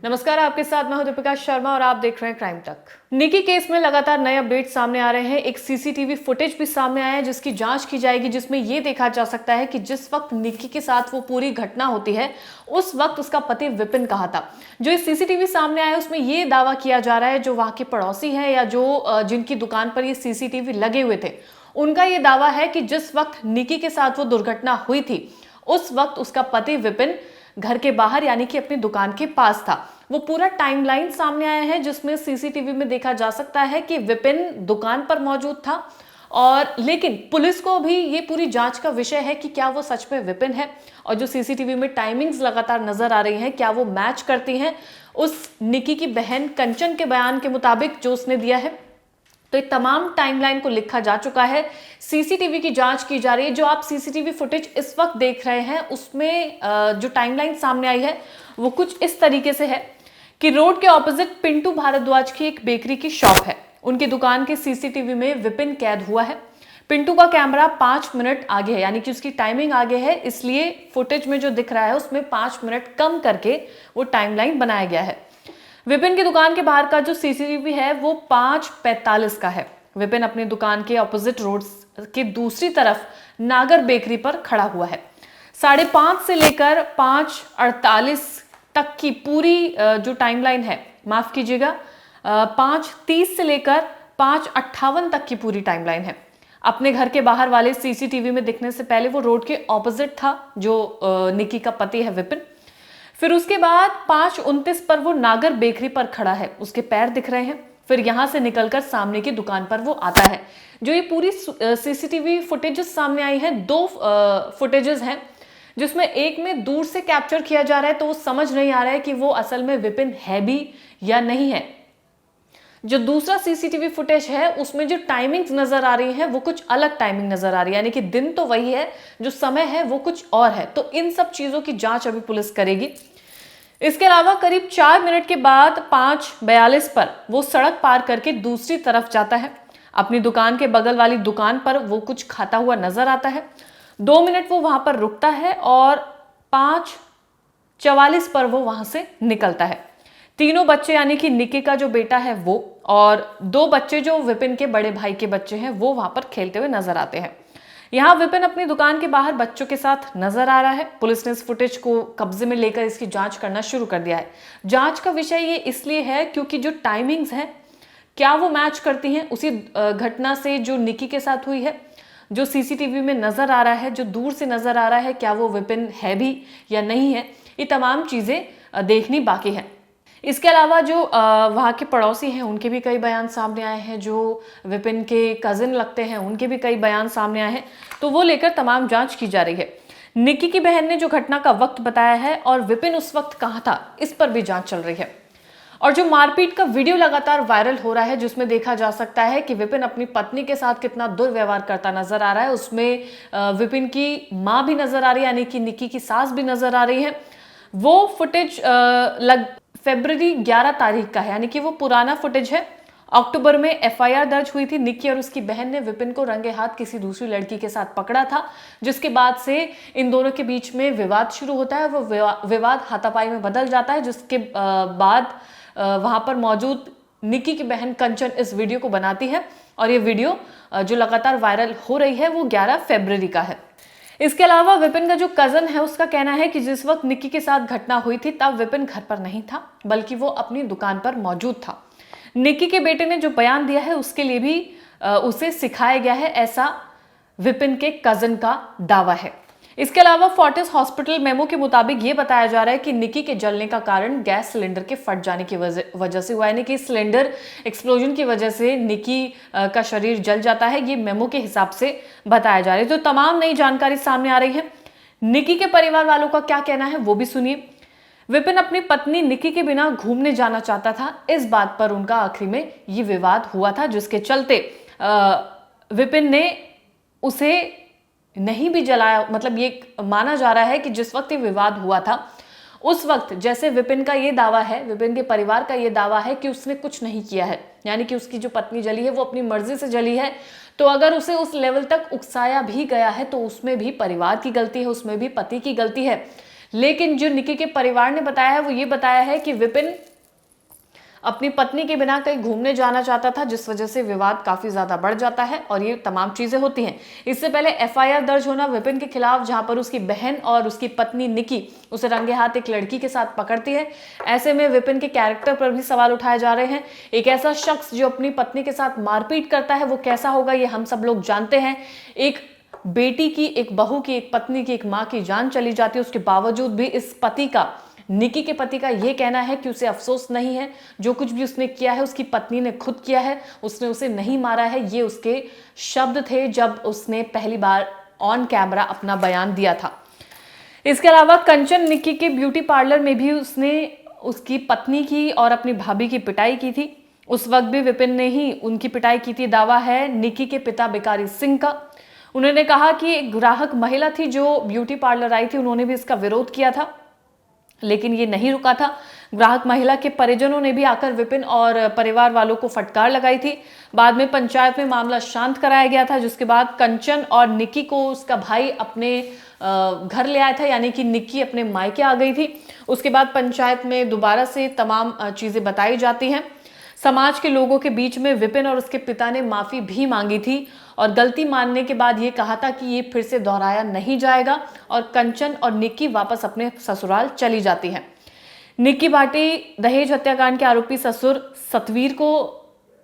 नमस्कार, आपके साथ मैं हूं दीपिका शर्मा और आप देख रहे हैं क्राइम तक। निकी केस में लगातार नए अपडेट सामने आ रहे हैं। एक सीसीटीवी फुटेज भी सामने आया है जिसकी जांच की जाएगी, जिसमें यह देखा जा सकता है कि जिस वक्त निकी के साथ वो पूरी घटना होती है उस वक्त उसका पति विपिन कहाँ था। जो इस सीसीटीवी सामने आया है उसमें यह दावा किया जा रहा है, जो वहां के पड़ोसी है या जो जिनकी दुकान पर ये सीसीटीवी लगे हुए थे, उनका यह दावा है कि जिस वक्त निकी के साथ वो दुर्घटना हुई थी उस वक्त उसका पति विपिन घर के बाहर यानी कि अपनी दुकान के पास था। वो पूरा टाइमलाइन सामने आया है जिसमें सीसीटीवी में देखा जा सकता है कि विपिन दुकान पर मौजूद था। और लेकिन पुलिस को भी ये पूरी जांच का विषय है कि क्या वो सच में विपिन है, और जो सीसीटीवी में टाइमिंग्स लगातार नजर आ रही हैं क्या वो मैच करती हैं उस निकी की बहन कंचन के बयान के मुताबिक जो उसने दिया है। तो ये तमाम टाइमलाइन को लिखा जा चुका है, सीसीटीवी की जांच की जा रही है। जो आप सीसीटीवी फुटेज इस वक्त देख रहे हैं उसमें जो टाइमलाइन सामने आई है वो कुछ इस तरीके से है कि रोड के ऑपोजिट पिंटू भारद्वाज की एक बेकरी की शॉप है। उनकी दुकान के सीसीटीवी में विपिन कैद हुआ है। पिंटू का कैमरा 5 मिनट आगे है, यानी कि उसकी टाइमिंग आगे है, इसलिए फुटेज में जो दिख रहा है उसमें 5 मिनट कम करके वो टाइमलाइन बनाया गया है। विपिन की दुकान के बाहर का जो सीसीटीवी है वो 5:45 का है। विपिन अपनी दुकान के ऑपोजिट रोड के दूसरी तरफ नागर बेकरी पर खड़ा हुआ है। 5:30 से लेकर 5:48 तक की पूरी जो टाइमलाइन है, माफ कीजिएगा, 5:30 से लेकर 5:58 तक की पूरी टाइमलाइन है। अपने घर के बाहर वाले सीसीटीवी में दिखने से पहले वो रोड के ऑपोजिट था, जो निकी का पति है विपिन। फिर उसके बाद 5:29 पर वो नागर बेकरी पर खड़ा है, उसके पैर दिख रहे हैं। फिर यहां से निकलकर सामने की दुकान पर वो आता है। जो ये पूरी सीसीटीवी फुटेजेस सामने आई है, 2 फुटेजेस हैं जिसमें एक में दूर से कैप्चर किया जा रहा है, तो वो समझ नहीं आ रहा है कि वो असल में विपिन है भी या नहीं है। जो दूसरा सीसीटीवी फुटेज है उसमें जो टाइमिंग्स नजर आ रही है वो कुछ अलग टाइमिंग नजर आ रही है, यानी कि दिन तो वही है, जो समय है वो कुछ और है। तो इन सब चीजों की जांच अभी पुलिस करेगी। इसके अलावा करीब 4 मिनट के बाद 5:42 पर वो सड़क पार करके दूसरी तरफ जाता है। अपनी दुकान के बगल वाली दुकान पर वो कुछ खाता हुआ नजर आता है। 2 मिनट वो वहां पर रुकता है और 5:44 पर वो वहां से निकलता है। तीनों बच्चे यानी कि निकी का जो बेटा है वो और 2 बच्चे जो विपिन के बड़े भाई के बच्चे हैं वो वहां पर खेलते हुए नजर आते हैं। यहाँ विपिन अपनी दुकान के बाहर बच्चों के साथ नजर आ रहा है। पुलिस ने इस फुटेज को कब्जे में लेकर इसकी जांच करना शुरू कर दिया है। जांच का विषय ये इसलिए है क्योंकि जो टाइमिंग्स हैं क्या वो मैच करती हैं उसी घटना से जो निकी के साथ हुई है। जो सीसीटीवी में नजर आ रहा है, जो दूर से नजर आ रहा है, क्या वो विपिन है भी या नहीं है, ये तमाम चीजें देखनी बाकी है। इसके अलावा जो वहाँ के पड़ोसी हैं उनके भी कई बयान सामने आए हैं, जो विपिन के कजिन लगते हैं उनके भी कई बयान सामने आए हैं, तो वो लेकर तमाम जांच की जा रही है। निकी की बहन ने जो घटना का वक्त बताया है और विपिन उस वक्त कहाँ था, इस पर भी जांच चल रही है। और जो मारपीट का वीडियो लगातार वायरल हो रहा है जिसमें देखा जा सकता है कि विपिन अपनी पत्नी के साथ कितना दुर्व्यवहार करता नजर आ रहा है, उसमें विपिन की माँ भी नजर आ रही है, यानी कि निकी की सास भी नजर आ रही है। वो फुटेज फरवरी 11 तारीख का है, यानी कि वो पुराना फुटेज है। अक्टूबर में एफआईआर दर्ज हुई थी। निकी और उसकी बहन ने विपिन को रंगे हाथ किसी दूसरी लड़की के साथ पकड़ा था, जिसके बाद से इन दोनों के बीच में विवाद शुरू होता है। वो विवाद हाथापाई में बदल जाता है, जिसके बाद वहां पर मौजूद निकी की बहन कंचन इस वीडियो को बनाती है और ये वीडियो जो लगातार वायरल हो रही है वो 11 फरवरी का है। इसके अलावा विपिन का जो कजन है उसका कहना है कि जिस वक्त निकी के साथ घटना हुई थी तब विपिन घर पर नहीं था, बल्कि वो अपनी दुकान पर मौजूद था। निकी के बेटे ने जो बयान दिया है उसके लिए भी उसे सिखाया गया है, ऐसा विपिन के कजन का दावा है। इसके अलावा फोर्टिस हॉस्पिटल मेमो के मुताबिक ये बताया जा रहा है कि निकी के जलने का कारण गैस सिलेंडर के फट जाने की वजह से हुआ, यानी कि सिलेंडर एक्सप्लोजन की वजह से निकी का शरीर जल जाता है। ये मेमो के हिसाब से बताया जा रहा है। तो तमाम नई जानकारी सामने आ रही है। निकी के परिवार वालों का क्या कहना है वो भी सुनिए। विपिन अपनी पत्नी निकी के बिना घूमने जाना चाहता था, इस बात पर उनका आखिरी में ये विवाद हुआ था, जिसके चलते विपिन ने उसे नहीं भी जलाया। मतलब ये माना जा रहा है कि जिस वक्त ये विवाद हुआ था उस वक्त, जैसे विपिन का ये दावा है, विपिन के परिवार का ये दावा है कि उसने कुछ नहीं किया है, यानी कि उसकी जो पत्नी जली है वो अपनी मर्जी से जली है। तो अगर उसे उस लेवल तक उकसाया भी गया है तो उसमें भी परिवार की गलती है, उसमें भी पति की गलती है। लेकिन जो निकी के परिवार ने बताया है वो ये बताया है कि विपिन अपनी पत्नी के बिना कहीं घूमने जाना चाहता था, जिस वजह से विवाद काफी ज्यादा बढ़ जाता है और ये तमाम चीजें होती हैं। इससे पहले एफआईआर दर्ज होना विपिन के खिलाफ, जहां पर उसकी बहन और उसकी पत्नी निकी उसे रंगे हाथ एक लड़की के साथ पकड़ती है। ऐसे में विपिन के कैरेक्टर पर भी सवाल उठाए जा रहे हैं। एक ऐसा शख्स जो अपनी पत्नी के साथ मारपीट करता है वो कैसा होगा, ये हम सब लोग जानते हैं। एक बेटी की, एक बहू की, एक पत्नी की, एक माँ की जान चली जाती है, उसके बावजूद भी इस पति का, निकी के पति का यह कहना है कि उसे अफसोस नहीं है। जो कुछ भी उसने किया है उसकी पत्नी ने खुद किया है, उसने उसे नहीं मारा है। ये उसके शब्द थे जब उसने पहली बार ऑन कैमरा अपना बयान दिया था। इसके अलावा कंचन निकी के ब्यूटी पार्लर में भी उसने उसकी पत्नी की और अपनी भाभी की पिटाई की थी। उस वक्त भी विपिन ने ही उनकी पिटाई की थी। दावा है निकी के पिता बिकारी सिंह का। उन्होंने कहा कि एक ग्राहक महिला थी जो ब्यूटी पार्लर आई थी, उन्होंने भी इसका विरोध किया था, लेकिन ये नहीं रुका था। ग्राहक महिला के परिजनों ने भी आकर विपिन और परिवार वालों को फटकार लगाई थी। बाद में पंचायत में मामला शांत कराया गया था, जिसके बाद कंचन और निकी को उसका भाई अपने घर ले आया था, यानी कि निकी अपने मायके आ गई थी। उसके बाद पंचायत में दोबारा से तमाम चीजें बताई जाती हैं। समाज के लोगों के बीच में विपिन और उसके पिता ने माफी भी मांगी थी और गलती मानने के बाद ये कहा था कि ये फिर से दोहराया नहीं जाएगा, और कंचन और निक्की वापस अपने ससुराल चली जाती हैं। निक्की भाटी दहेज हत्याकांड के आरोपी ससुर सतवीर को,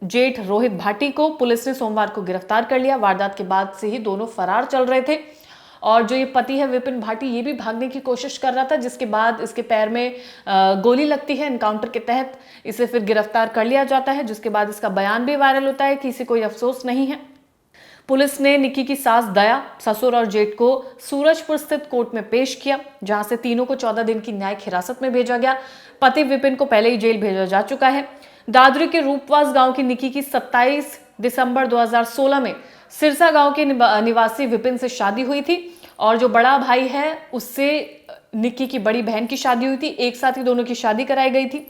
जेठ रोहित भाटी को पुलिस ने सोमवार को गिरफ्तार कर लिया। वारदात के बाद से ही दोनों फरार चल रहे थे और जो ये पति है विपिन भाटी, ये भी भागने की कोशिश कर रहा था, जिसके बाद इसके पैर में गोली लगती है। एनकाउंटर के तहत इसे फिर गिरफ्तार कर लिया जाता है, जिसके बाद इसका बयान भी वायरल होता है कि इसे कोई अफसोस नहीं है। पुलिस ने निक्की की सास दया, ससुर और जेठ को सूरजपुर स्थित कोर्ट में पेश किया, जहां से तीनों को 14 दिन की न्यायिक हिरासत में भेजा गया। पति विपिन को पहले ही जेल भेजा जा चुका है। दादरी के रूपवास गांव की निक्की की 27 दिसंबर 2016 में सिरसा गांव के निवासी विपिन से शादी हुई थी और जो बड़ा भाई है उससे निक्की की बड़ी बहन की शादी हुई थी। एक साथ ही दोनों की शादी कराई गई थी।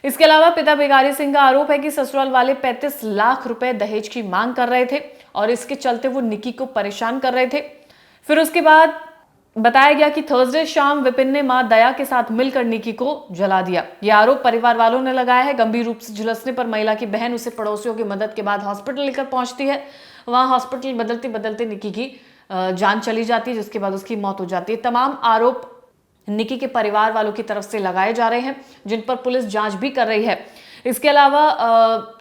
इसके अलावा पिता बिगारी सिंह का आरोप है कि ससुराल वाले 35 लाख रुपए दहेज की मांग कर रहे थे और इसके चलते वो निक्की को परेशान कर रहे थे। फिर उसके बाद बताया गया कि थर्सडे शाम विपिन ने मां दया के साथ मिलकर निक्की को जला दिया। यह आरोप परिवार वालों ने लगाया है। गंभीर रूप से झुलसने पर महिला की बहन उसे पड़ोसियों की मदद के बाद हॉस्पिटल लेकर पहुंचती है। वहां हॉस्पिटल बदलते बदलते निक्की की जान चली जाती है, जिसके बाद उसकी मौत हो जाती है। तमाम आरोप निक्की के परिवार वालों की तरफ से लगाए जा रहे हैं, जिन पर पुलिस जांच भी कर रही है। इसके अलावा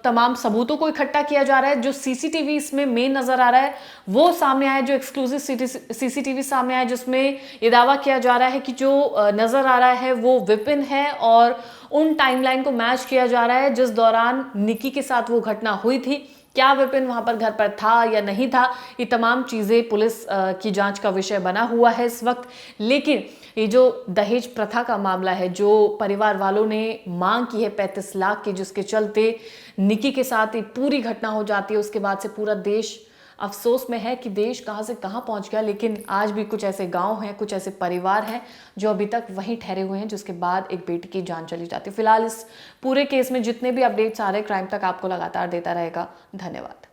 तमाम सबूतों को इकट्ठा किया जा रहा है। जो सीसीटीवी इसमें मेन नजर आ रहा है वो सामने आया, जो एक्सक्लूसिव सीसीटीवी सामने आया, जिसमें ये दावा किया जा रहा है कि जो नजर आ रहा है वो विपिन है और उन टाइमलाइन को मैच किया जा रहा है जिस दौरान निक्की के साथ वो घटना हुई थी। क्या विपिन वहां पर घर पर था या नहीं था, ये तमाम चीजें पुलिस की जांच का विषय बना हुआ है इस वक्त। लेकिन ये जो दहेज प्रथा का मामला है, जो परिवार वालों ने मांग की है 35 लाख की, जिसके चलते निक्की के साथ ये पूरी घटना हो जाती है, उसके बाद से पूरा देश अफसोस में है कि देश कहां से कहां पहुंच गया। लेकिन आज भी कुछ ऐसे गांव हैं, कुछ ऐसे परिवार हैं जो अभी तक वहीं ठहरे हुए हैं, जिसके बाद एक बेटी की जान चली जाती है। फिलहाल इस पूरे केस में जितने भी अपडेट्स आ रहे हैं क्राइम तक आपको लगातार देता रहेगा। धन्यवाद।